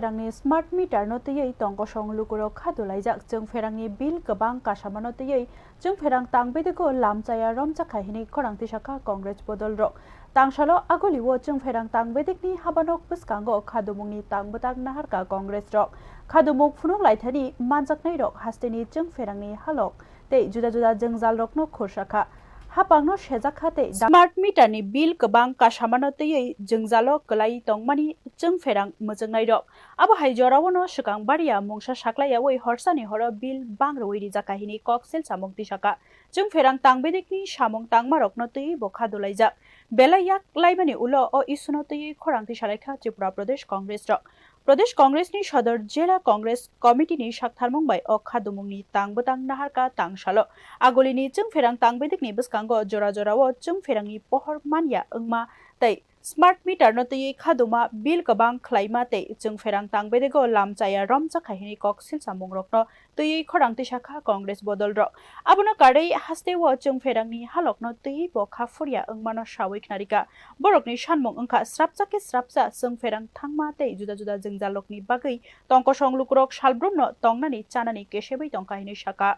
फेरांनि smart meter no तयै तंगसं लुकुरो खादुलाइजाक जों फेरांनि bill गोबां कासामानो तयै जों फेरां तांबेदिको लामचाया रमचाखाहिनि खरांति शाखा कांग्रेस बदल रक तांसालो आगलिवो जों फेरां तांबेदिकनि हाबानक बसकांगो खादुमुंनि तांबताक नाहारका कांग्रेस रक खादुमुक फुनुक लाइथानि मानजाकनाय रक हास्तेनि जों फेरांनि हालक ते जुदा जुदा जों जाल रकनो खुरसाखा हापांनो सेजाखाते स्मार्ट मीटरनि बिल गोबां कासामानो तयै जोंजालो गलाई तंमानि जों फेरां मोजोंनाय रक आबो हाइजरावनो सिगां बारिया मुंसा साख्लायावै हरसानि हर बिल बांग्रवैरि जाकाहिनि कक्सेल सामुं दिसाका जों फेरां तांबेदिकनि सामुं तांमारकनो तयै बखा दुलाइजा बेलायाक लाइबानि उलो ओ इसुनो तयै खरांति सालायखा त्रिपुरा प्रदेश कांग्रेस रक प्रदेश कांग्रेसनि सदर जिला कांग्रेस कमिटिनि साकथारमुंबाय ओ खादुमुंनि तांबतां नाहारका तांसालो आगलिनि जों फेरां तांबेदिकनि बसकांगो जरा जरावो जों फेरांनि पहर मानिया ओंमा तै स्मार्ट मीटर न तयै खादुमा बिल गोबां खलाइमा तै जों फेरां तांबेदिको लामचाया रमचाखाहिनि कक्सिल सामुं रकनो तयै खरांति शाखा कांग्रेस बदल रक आबनो कारै हास्तेवो जों फेरांनि हालकनो तयै बखा फुरिया ओंमानो सावैक नारिका बरकनि सानमुं ओंखा स्रापचाके स्रापचा जों फेरां थांमा तै जुदा जुदा जों जालकनि बागै तंकसं लुकुरक सालब्रुमनो तंनानि चानानि केसेबै तंकाहिनि शाखा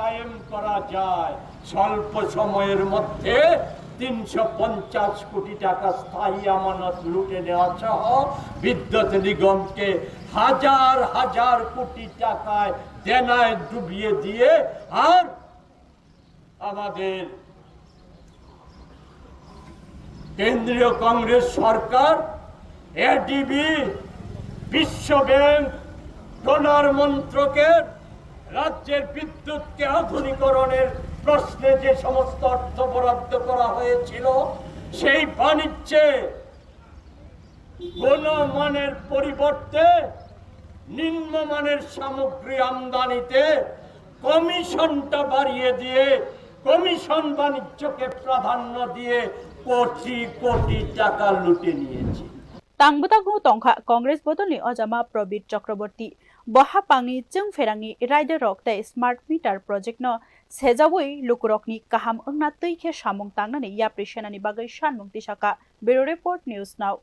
কায়েম করা যায় স্বল্প সময়ের মধ্যে ৩৫০ কোটি টাকা স্থায়ী আমানত লুটে নেওয়া সহ বিদ্যুৎ নিগমকে হাজার হাজার কোটি টাকায় দেনায় ডুবিয়ে দিয়ে আর আমাদের কেন্দ্রীয় কংগ্রেস সরকার এডিবি বিশ্ব ব্যাংক ডোনার মন্ত্রকের রাজ্যের বিদ্যুৎকে আধুনিকরণের প্রশ্নে যে সমস্ত অর্থ বরাদ্দ করা হয়েছিল সেই বাণিজ্যে গুণমানের পরিবর্তে নিম্নমানের সামগ্রী আমদানিতে কমিশনটা বাড়িয়ে দিয়ে কমিশন বাণিজ্যকে প্রাধান্য দিয়ে কোটি কোটি টাকা লুটে নিয়েছে तांबतागु तंखा कांग्रेस बदलनि अजामा प्रबीर चक्रवर्ती बहापांनि जों फेरांनि राइडर रकते स्मार्ट मीटर प्रोजेक्ट न सेजावै लुकुरकनि काहाम ओंना तैखे सामुं तांनानै याप्रि सेनानि बागै सानमुं तिसाका ब्यूरो रिपोर्ट न्यूज नाउ।